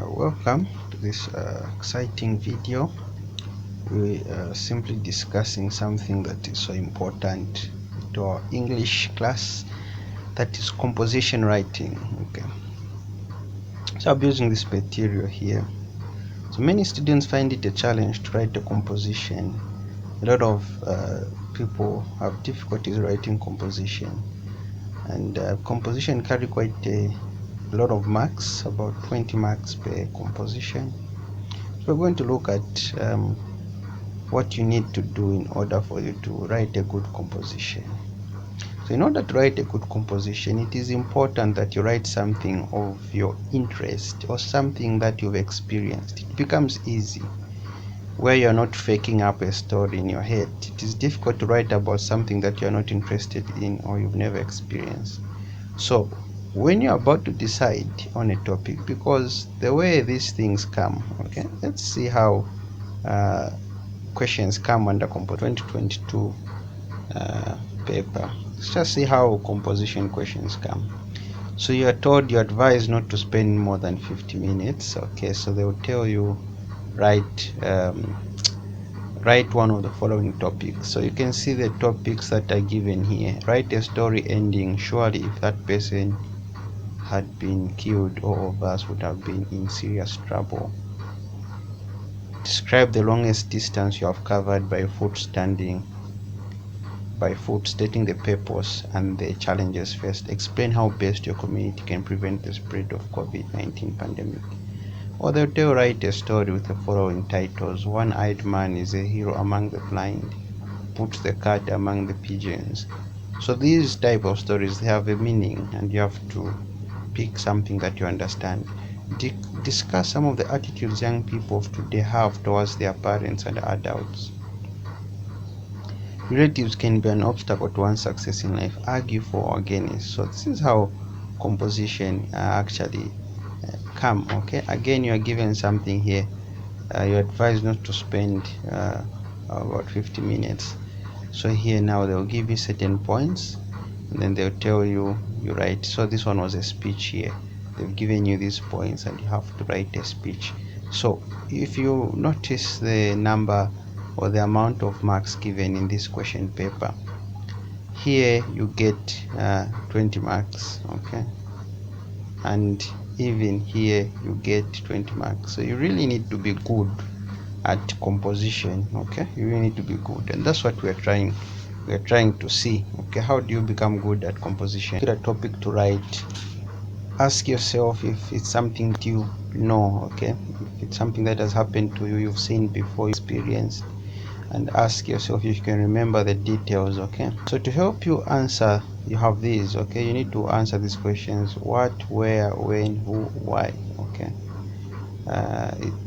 Welcome to this exciting video. We are simply discussing something that is so important to our English class, that is composition writing. Okay, so I'm using this material here. So many students find it a challenge to write a composition. A lot of people have difficulties writing composition, and composition carry quite a lot of marks, about 20 marks per composition. So we're going to look at what you need to do in order for you to write a good composition. So in order to write a good composition, it is important that you write something of your interest or something that you've experienced. It becomes easy where you're not faking up a story in your head. It is difficult to write about something that you're not interested in or you've never experienced. So when you're about to decide on a topic, because the way these things come, okay, let's see how questions come under 2022 paper. Let's just see how composition questions come. So you're advised not to spend more than 50 minutes. Okay, so they will tell you write one of the following topics. So you can see the topics that are given here. Write a story ending surely if that person had been killed, all of us would have been in serious trouble. Describe the longest distance you have covered by foot, stating the purpose and the challenges faced. Explain how best your community can prevent the spread of COVID-19 pandemic. Or they'll tell you write a story with the following titles. One-eyed man is a hero among the blind. Put the cat among the pigeons. So these type of stories, they have a meaning, and you have to pick something that you understand. Discuss some of the attitudes young people of today have towards their parents and adults. Relatives can be an obstacle to one's success in life. Argue for or against. So this is how composition actually come. Okay, again, you are given something here. You're advised not to spend about 50 minutes. So here now they'll give you certain points, and then they'll tell you write. So this one was a speech here. They've given you these points and you have to write a speech. So if you notice the number or the amount of marks given in this question paper, here you get 20 marks. Okay, and even here you get 20 marks. So you really need to be good at composition. Okay, you really need to be good, and that's what we're trying to see. Okay, how do you become good at composition? Get a topic to write. Ask yourself if it's something that you know. Okay, if it's something that has happened to you, you've seen before, experienced, and ask yourself if you can remember the details. Okay, so to help you answer, you have these. Okay, you need to answer these questions: what, where, when, who, why. Okay,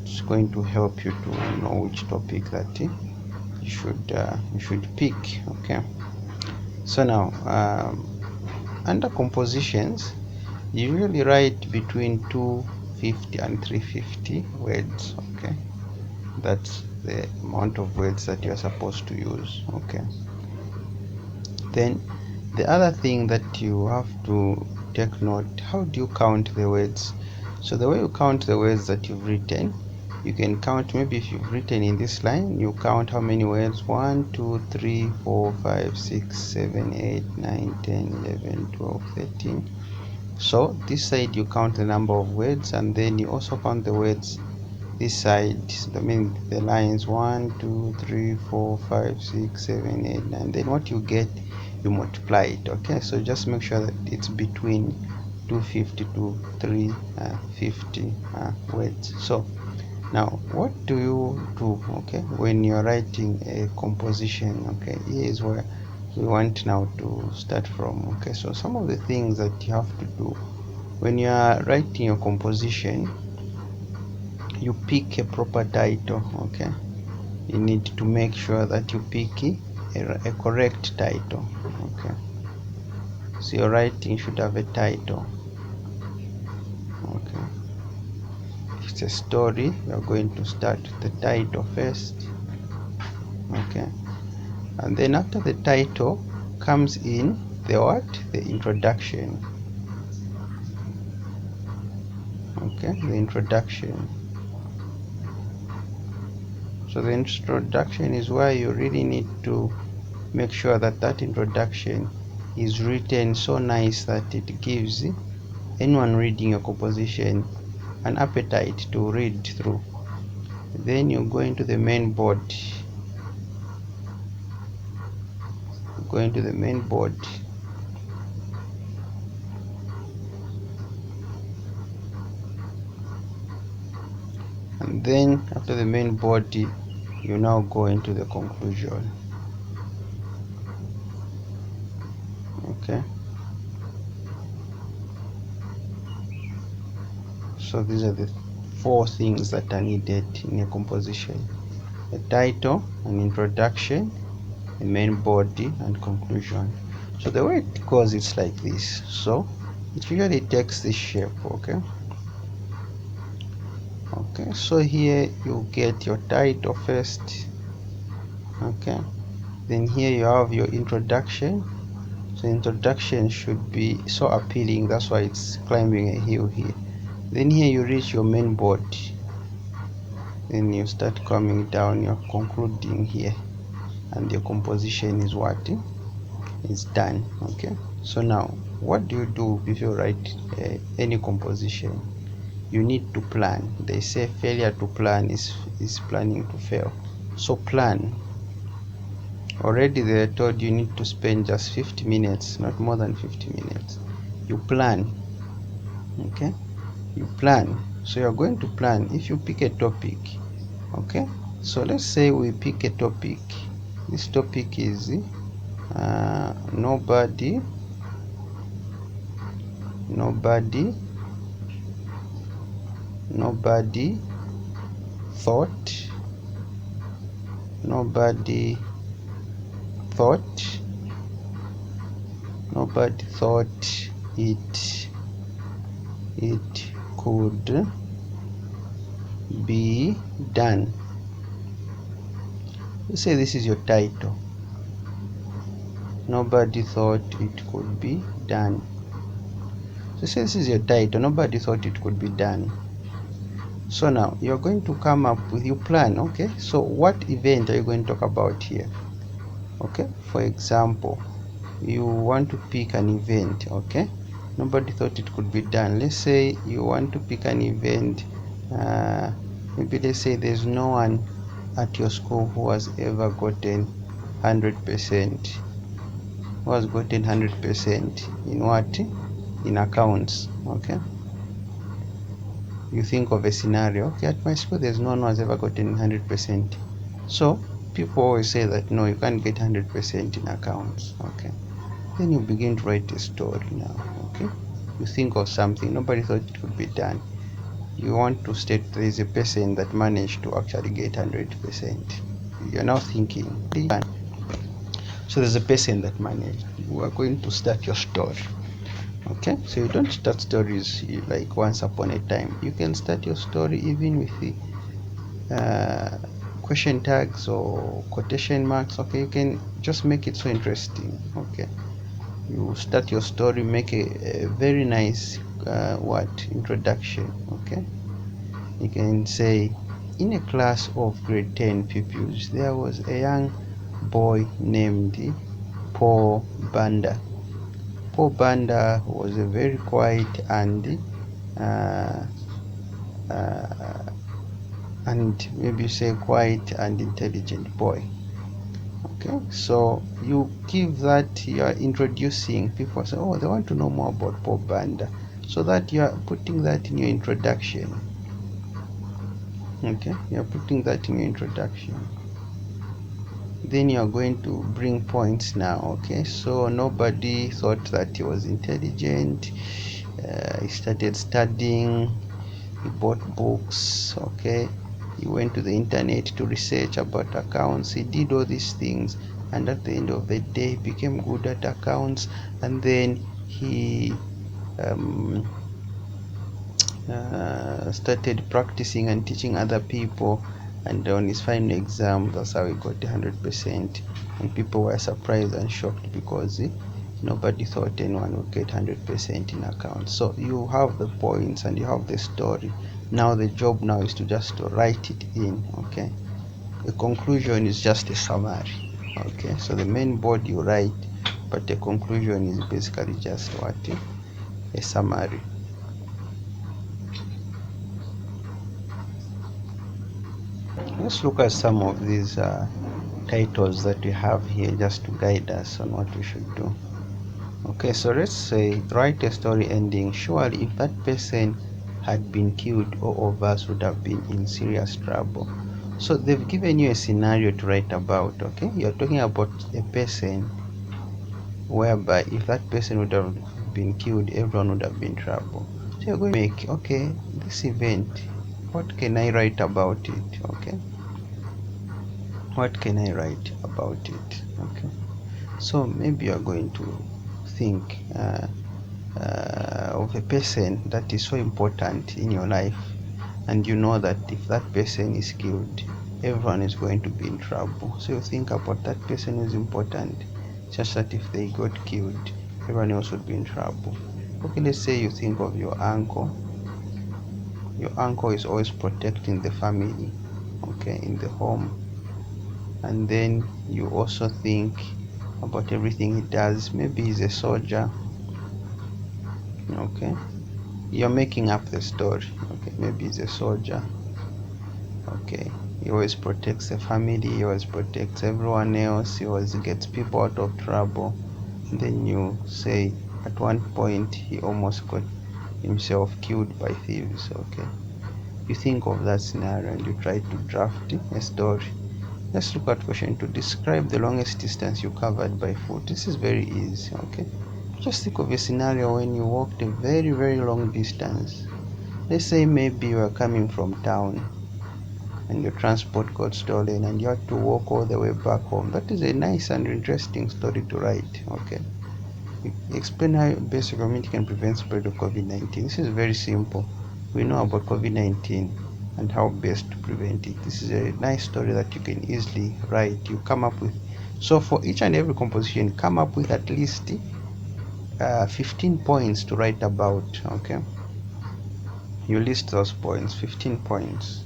it's going to help you to know which topic that you should pick. Okay, so now under compositions, you usually write between 250 and 350 words. Okay, that's the amount of words that you are supposed to use. Okay, then the other thing that you have to take note, how do you count the words? So the way you count the words that you've written, you can count. Maybe if you've written in this line, you count how many words: 1 2 3 4 5 6 7 8 9 10 11 12 13. So this side you count the number of words, and then you also count the words this side. I mean the lines 1 2 3 4 5 6 7 8 9. Then what you get, you multiply it. Okay, so just make sure that it's between 250 to 350 words. So now what do you do, okay, when you're writing a composition? Okay, here is where we want now to start from. Okay, so some of the things that you have to do when you are writing your composition: you pick a proper title. Okay, you need to make sure that you pick a correct title. Okay, so your writing should have a title. Okay, if it's a story, you're going to start with the title first. Okay, and then after the title comes in the introduction. Okay, okay, the introduction. So the introduction is where you really need to make sure that that introduction is written so nice that it gives anyone reading your composition an appetite to read through. Then you go into the main board. And then after the main body, you now go into the conclusion. Okay, so these are the 4 things that are needed in a composition: a title, an introduction, a main body, and conclusion. So the way it goes, it's like this. So it usually takes this shape. Okay, so here you get your title first. Okay, then here you have your introduction. So introduction should be so appealing, that's why it's climbing a hill here. Then here you reach your main body, then you start coming down, you're concluding here, and your composition is what is done. Okay, so now what do you do if you write any composition? You need to plan. They say failure to plan is planning to fail. So plan. Already they told you need to spend just 50 minutes, not more than 50 minutes. You plan. Okay, you plan. So you're going to plan. If you pick a topic, okay, so let's say we pick a topic. This topic is nobody thought it could be done. Let's say this is your title. Nobody thought it could be done. So say this is your title. Nobody thought it could be done. So now you're going to come up with your plan. Okay, so what event are you going to talk about here? Okay, for example, you want to pick an event. Okay, nobody thought it could be done. Let's say you want to pick an event, maybe let's say there's no one at your school who has ever gotten 100%. Who has gotten 100% in what? In accounts. Okay, you think of a scenario. Okay, at my school there's no one who has ever gotten 100%. So people always say that no, you can't get 100% in accounts. Okay, then you begin to write a story now. Okay, you think of something, nobody thought it could be done. You want to state there is a person that managed to actually get 100%. You're now thinking, so there's a person that managed. You are going to start your story. Okay, so you don't start stories like once upon a time. You can start your story even with the question tags or quotation marks. Okay, you can just make it so interesting. Okay, you start your story, make a very nice introduction. Okay, you can say, in a class of grade 10 pupils there was a young boy named Paul Banda. Paul Banda was a very quiet and maybe you say quiet and intelligent boy. Okay, so you give that, you are introducing people, say, oh, they want to know more about Paul Banda, so that you are putting that in your introduction. Okay, you are putting that in your introduction. Then you are going to bring points now. Okay, so nobody thought that he was intelligent. He started studying, he bought books. Okay, he went to the internet to research about accounts. He did all these things, and at the end of the day he became good at accounts, and then he started practicing and teaching other people, and on his final exam, that's how he got 100%. And people were surprised and shocked because Nobody thought anyone would get 100% in account. So you have the points and you have the story. Now the job now is to just to write it in. Okay, the conclusion is just a summary. Okay, so the main board you write, but the conclusion is basically just what, a summary. Let's look at some of these titles that we have here just to guide us on what we should do. Okay, so let's say write a story ending. Surely if that person had been killed, all of us would have been in serious trouble. So they've given you a scenario to write about. Okay, you're talking about a person whereby if that person would have been killed, everyone would have been in trouble. So you're going to make, okay, this event, what can I write about it? Okay, what can I write about it? Okay, so maybe you're going to think of a person that is so important in your life, and you know that if that person is killed, everyone is going to be in trouble. So you think about that person who is important, just that if they got killed, everyone else would be in trouble. Okay, let's say you think of your uncle. Your uncle is always protecting the family, okay, in the home. And then you also think about everything he does. Maybe he's a soldier. Okay, you're making up the story. Okay, maybe he's a soldier. Okay, he always protects the family, he always protects everyone else, he always gets people out of trouble. And then you say at one point he almost got himself killed by thieves. Okay, you think of that scenario and you try to draft a story. Let's look at question 2. Describe the longest distance you covered by foot. This is very easy. Okay, just think of a scenario when you walked a very long distance. Let's say maybe you are coming from town and your transport got stolen and you had to walk all the way back home. That is a nice and interesting story to write. Okay, explain how basic community can prevent spread of COVID-19. This is very simple. We know about COVID-19 and how best to prevent it. This is a nice story that you can easily write. You come up with, so for each and every composition, come up with at least 15 points to write about. Okay, you list those points, 15 points,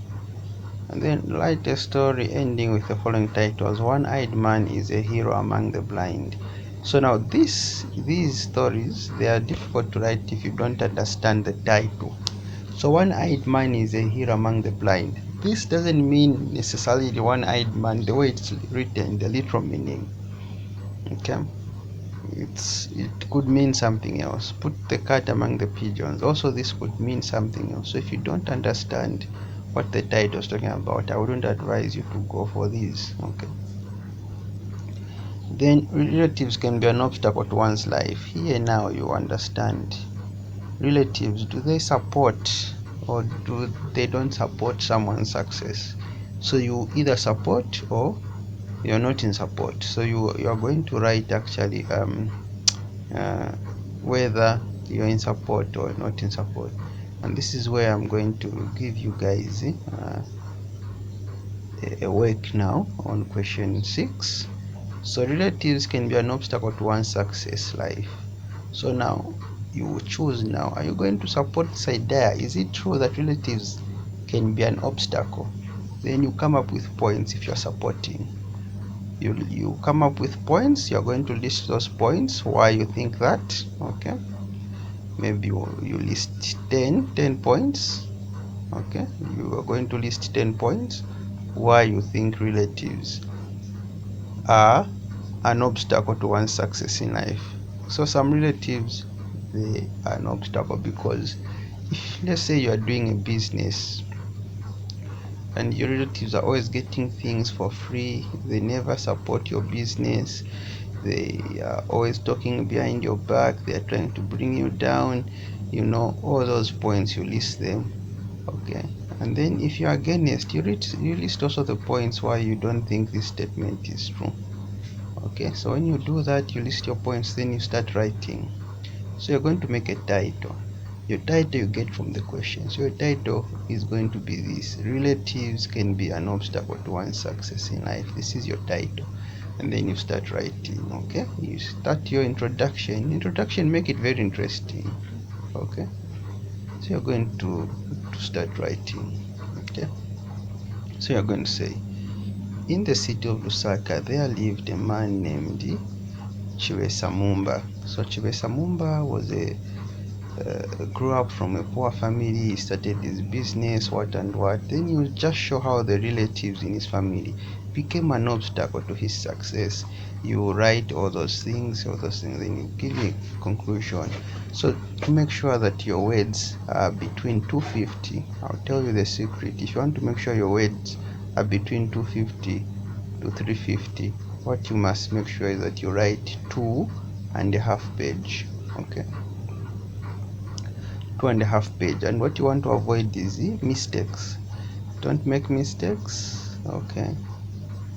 and then write a story ending with the following titles. One-eyed man is a hero among the blind. So now these stories, they are difficult to write if you don't understand the title. So one-eyed man is a hero among the blind. This doesn't mean necessarily the one-eyed man the way it's written, the literal meaning. Okay, it could mean something else. Put the cat among the pigeons. Also, this could mean something else. So if you don't understand what the title is talking about, I wouldn't advise you to go for these. Okay, then relatives can be an obstacle to one's life. Here now you understand. Relatives, do they support or do they don't support someone's success? So you either support or you're not in support. So you are going to write actually uh, whether you're in support or not in support. And this is where I'm going to give you guys a work now on question 6. So relatives can be an obstacle to one's success life. So now you choose now, are you going to support this idea? Is it true that relatives can be an obstacle? Then you come up with points. If you're supporting, you come up with points. You're going to list those points why you think that. Okay, maybe you list 10 points. Okay, you are going to list 10 points why you think relatives are an obstacle to one's success in life. So some relatives, they are an obstacle because if, let's say, you are doing a business and your relatives are always getting things for free, they never support your business, they are always talking behind your back, they are trying to bring you down, all those points, you list them. Okay, and then if you are against, you list also the points why you don't think this statement is true. Okay, so when you do that, you list your points, then you start writing. So you're going to make a title. Your title you get from the question. So your title is going to be this: relatives can be an obstacle to one's success in life. This is your title. and then you start writing. Okay, you start your introduction, make it very interesting. Okay, so you're going to start writing. Okay, so you're going to say, in the city of Lusaka there lived a man named Chiwesa Mumba. So Chiwesa Mumba was a grew up from a poor family. He started his business, what and what. Then you just show how the relatives in his family became an obstacle to his success. You write all those things, then you give me a conclusion. So to make sure that your words are between 250, I'll tell you the secret. If you want to make sure your words are between 250 to 350, what you must make sure is that you write 2.5 page. Okay, 2.5 page. And what you want to avoid is mistakes. Don't make mistakes. Okay,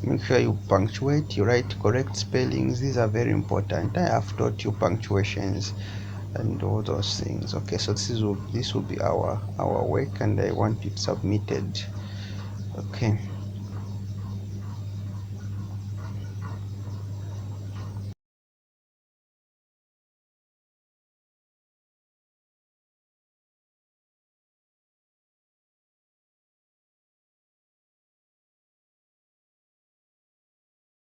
make sure you punctuate, you write correct spellings. These are very important. I have taught you punctuations and all those things. Okay, so this will be our work, and I want it submitted. Okay.